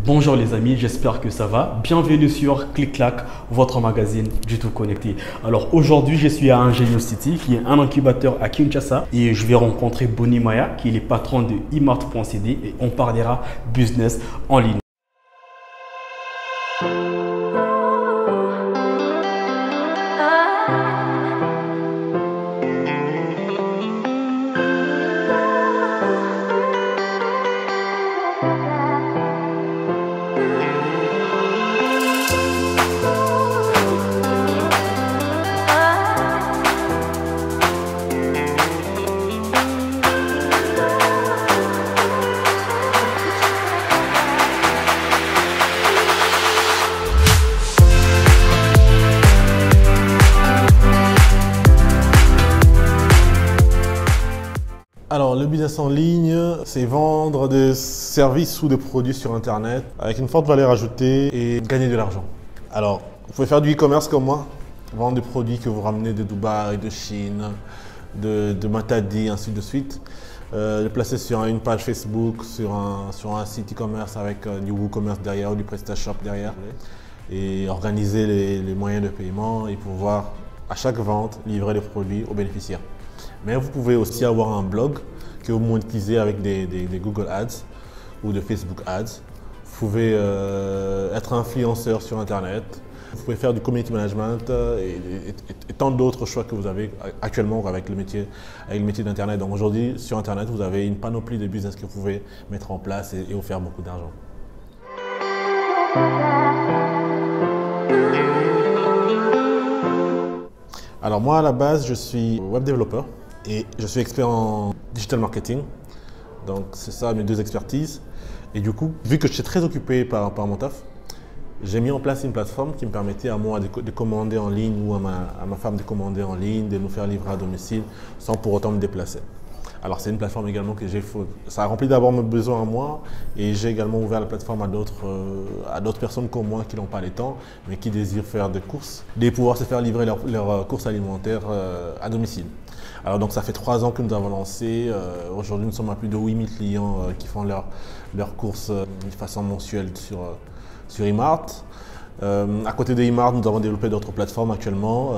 Bonjour les amis, j'espère que ça va. Bienvenue sur Clic-Clac, votre magazine du tout connecté. Alors aujourd'hui, je suis à Ingenious City, qui est un incubateur à Kinshasa. Et je vais rencontrer Boni Maya, qui est le patron de imart.cd et on parlera business en ligne. Alors, le business en ligne, c'est vendre des services ou des produits sur Internet avec une forte valeur ajoutée et gagner de l'argent. Alors, vous pouvez faire du e-commerce comme moi, vendre des produits que vous ramenez de Dubaï, de Chine, de Matadi, ainsi de suite. Les placer sur une page Facebook, sur un site e-commerce avec du WooCommerce derrière ou du PrestaShop derrière. Et organiser les moyens de paiement et pouvoir, à chaque vente, livrer les produits aux bénéficiaires. Mais vous pouvez aussi avoir un blog que vous monétisez avec des Google Ads ou de Facebook Ads. Vous pouvez être influenceur sur Internet. Vous pouvez faire du community management et tant d'autres choix que vous avez actuellement avec le métier d'Internet. Donc aujourd'hui, sur Internet, vous avez une panoplie de business que vous pouvez mettre en place et vous faire beaucoup d'argent. Alors moi, à la base, je suis web développeur. Et je suis expert en digital marketing, donc c'est ça mes deux expertises. Et du coup, vu que je suis très occupé par mon taf, j'ai mis en place une plateforme qui me permettait à moi de commander en ligne ou à ma femme de commander en ligne, de nous faire livrer à domicile sans pour autant me déplacer. Alors c'est une plateforme également que ça a rempli d'abord mes besoins à moi et j'ai également ouvert la plateforme à d'autres personnes comme moi qui n'ont pas les temps mais qui désirent faire des courses, de pouvoir se faire livrer leurs courses alimentaires à domicile. Alors donc ça fait 3 ans que nous avons lancé. Aujourd'hui nous sommes à plus de 8000 clients qui font leurs courses de façon mensuelle sur Imart. À côté de Imart, nous avons développé d'autres plateformes actuellement.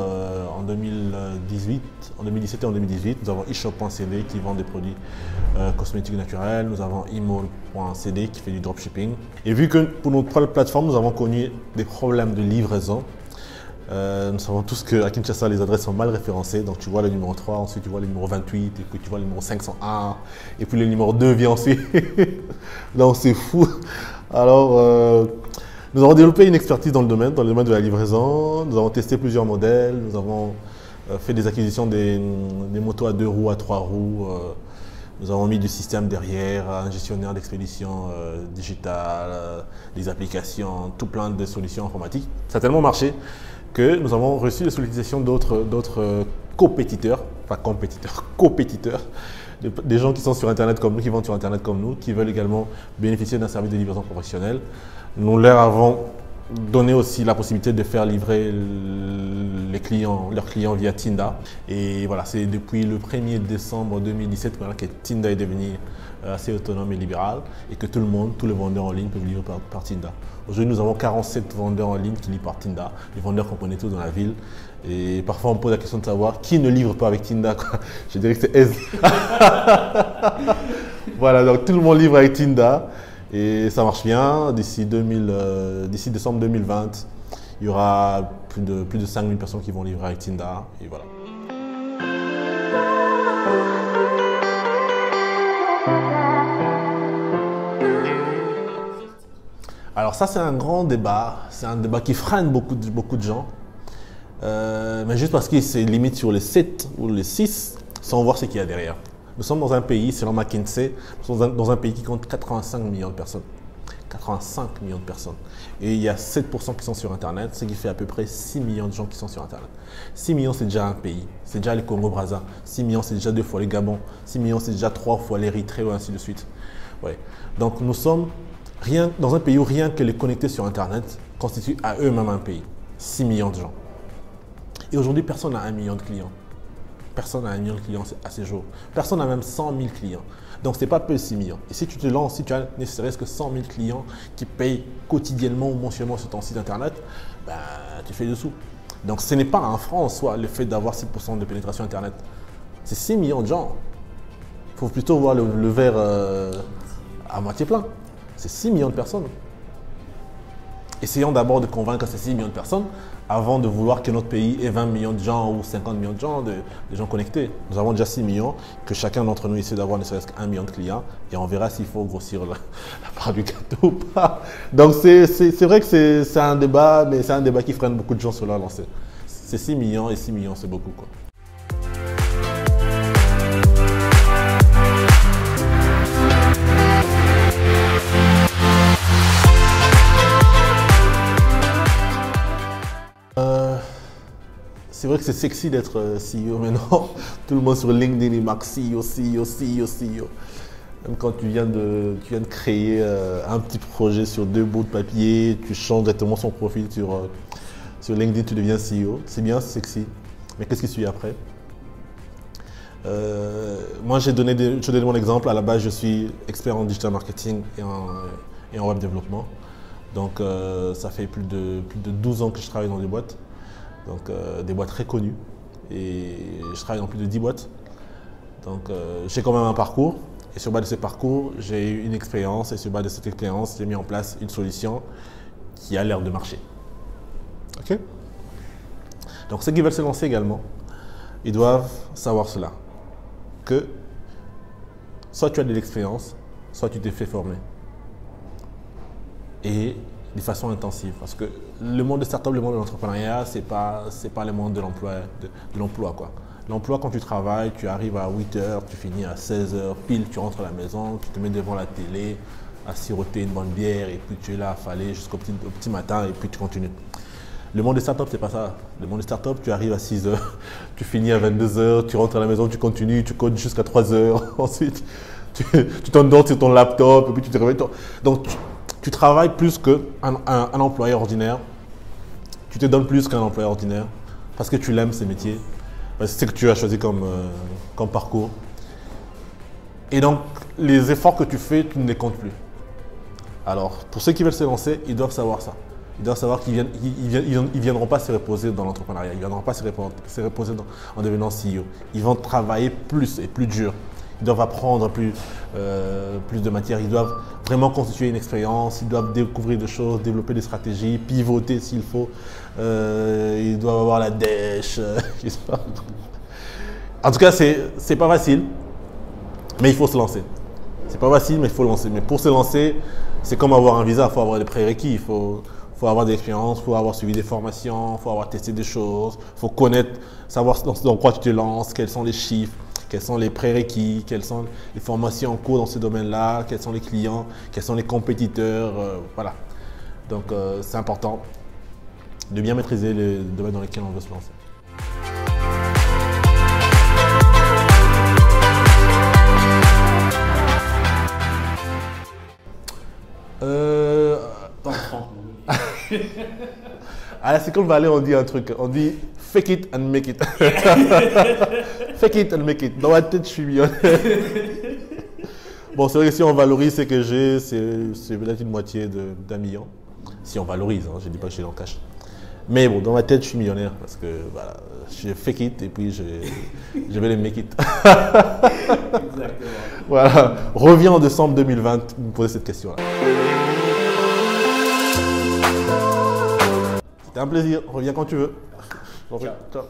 En 2017 et en 2018, nous avons eShop.cd qui vend des produits cosmétiques naturels. Nous avons Imol.cd qui fait du dropshipping. Et vu que pour notre plateforme, nous avons connu des problèmes de livraison, nous savons tous qu'à Kinshasa, les adresses sont mal référencées. Donc tu vois le numéro 3, ensuite tu vois le numéro 28, et puis tu vois le numéro 501, et puis le numéro 2 vient ensuite. Donc c'est fou. Alors, nous avons développé une expertise dans le domaine de la livraison. Nous avons testé plusieurs modèles. Nous avons fait des acquisitions des motos à 2 roues, à 3 roues. Nous avons mis du système derrière, un gestionnaire d'expédition digital, des applications, tout plein de solutions informatiques. Ça a tellement marché que nous avons reçu les sollicitations d'autres compétiteurs, des gens qui sont sur Internet comme nous, qui vendent sur Internet comme nous, qui veulent également bénéficier d'un service de livraison professionnel. Nous leur avons donné aussi la possibilité de faire livrer leurs clients via Tinda. Et voilà, c'est depuis le 1er décembre 2017 que Tinda est devenu assez autonome et libéral et que tous les vendeurs en ligne peuvent livrer par Tinda. Aujourd'hui, nous avons 47 vendeurs en ligne qui livrent par Tinda, les vendeurs qu'on connaît tous dans la ville. Et parfois, on me pose la question de savoir qui ne livre pas avec Tinda, quoi. Je dirais que c'est aise. Voilà, donc tout le monde livre avec Tinda. Et ça marche bien. D'ici décembre 2020, il y aura plus de 5000 personnes qui vont livrer avec Tinda. Et voilà. Alors ça, c'est un grand débat. C'est un débat qui freine beaucoup de gens. Mais juste parce qu'il se limite sur les 7 ou les 6, sans voir ce qu'il y a derrière. Nous sommes dans un pays, selon McKinsey, nous sommes dans un pays qui compte 85 millions de personnes. 85 millions de personnes. Et il y a 7% qui sont sur Internet, ce qui fait à peu près 6 millions de gens qui sont sur Internet. 6 millions, c'est déjà un pays. C'est déjà le Congo-Brazza. 6 millions, c'est déjà 2 fois le Gabon. 6 millions, c'est déjà 3 fois l'Érythrée, et ainsi de suite. Ouais. Donc nous sommes dans un pays où rien que les connectés sur Internet constituent à eux-mêmes un pays. 6 millions de gens. Et aujourd'hui, personne n'a 1 million de clients. Personne n'a 1 million de clients à ce jour. Personne n'a même 100 000 clients. Donc, ce n'est pas peu 6 millions. Et si tu te lances, si tu as ne serait-ce que 100 000 clients qui payent quotidiennement ou mensuellement sur ton site internet, ben, tu fais des sous. Donc, ce n'est pas un franc en soi, le fait d'avoir 6% de pénétration internet. C'est 6 millions de gens. Il faut plutôt voir le verre à moitié plein. C'est 6 millions de personnes. Essayons d'abord de convaincre ces 6 millions de personnes avant de vouloir que notre pays ait 20 millions de gens ou 50 millions de gens, de gens connectés. Nous avons déjà 6 millions, que chacun d'entre nous essaie d'avoir ne serait-ce qu'1 million de clients et on verra s'il faut grossir la part du gâteau ou pas. Donc c'est vrai que c'est un débat, mais c'est un débat qui freine beaucoup de gens sur la lancée. C'est 6 millions et 6 millions c'est beaucoup quoi. C'est vrai que c'est sexy d'être CEO maintenant. Tout le monde sur LinkedIn, il marque CEO, CEO, CEO, CEO. Même quand tu viens de créer un petit projet sur 2 bouts de papier, tu changes directement son profil sur LinkedIn, tu deviens CEO. C'est bien, c'est sexy. Mais qu'est-ce qui suit après? Moi, je donné mon exemple. À la base, je suis expert en digital marketing et en web développement. Donc, ça fait plus de 12 ans que je travaille dans des boîtes. Donc des boîtes très connues et je travaille dans plus de 10 boîtes. Donc j'ai quand même un parcours et sur base de ce parcours, j'ai eu une expérience et sur base de cette expérience, j'ai mis en place une solution qui a l'air de marcher. Ok? Donc ceux qui veulent se lancer également, ils doivent savoir cela, que soit tu as de l'expérience, soit tu t'es fait former. Et de façon intensive. Parce que le monde de start-up, le monde de l'entrepreneuriat, c'est pas le monde de l'emploi. L'emploi, quand tu travailles, tu arrives à 8 h, tu finis à 16 h, pile, tu rentres à la maison, tu te mets devant la télé, à siroter une bonne bière, et puis tu es là affalé jusqu'au petit matin, et puis tu continues. Le monde des start-up, c'est pas ça. Le monde des start-up, tu arrives à 6 h, tu finis à 22 h, tu rentres à la maison, tu continues, tu codes jusqu'à 3 h. Ensuite, tu t'endors sur ton laptop, et puis tu te réveilles. Donc, tu travailles plus qu'un employeur ordinaire. Tu te donnes plus qu'un employeur ordinaire parce que tu l'aimes, ce métier. C'est ce que tu as choisi comme parcours. Et donc, les efforts que tu fais, tu ne les comptes plus. Alors, pour ceux qui veulent se lancer, ils doivent savoir ça. Ils doivent savoir qu'ils ne viendront pas se reposer dans l'entrepreneuriat. Ils ne viendront pas se reposer en devenant CEO. Ils vont travailler plus et plus dur. Ils doivent apprendre plus de matière. Ils doivent vraiment constituer une expérience. Ils doivent découvrir des choses, développer des stratégies, pivoter s'il faut. Ils doivent avoir la dèche. En tout cas, c'est pas facile, mais il faut se lancer. C'est pas facile, mais il faut lancer. Mais pour se lancer, c'est comme avoir un visa. Il faut avoir des prérequis. Il faut avoir des expériences, il faut avoir suivi des formations, il faut avoir testé des choses, il faut connaître, savoir dans quoi tu te lances, quels sont les chiffres. Quels sont les prérequis, quelles sont les formations en cours dans ce domaine-là, quels sont les clients, quels sont les compétiteurs, voilà. Donc c'est important de bien maîtriser les domaines dans lesquels on veut se lancer. À la Silicon Valley, on dit un truc, on dit fake it and make it. Fake it and make it. Dans ma tête, je suis millionnaire. Bon, c'est vrai que si on valorise ce que j'ai, c'est peut-être une moitié d'1 million. Si on valorise, hein, je ne dis pas que je suis dans le cash. Mais bon, dans ma tête, je suis millionnaire parce que voilà, je fake it et puis je vais le make it. Exactement. Voilà. Reviens en décembre 2020 pour me poser cette question-là. C'était un plaisir. Reviens quand tu veux. Ciao. Ciao.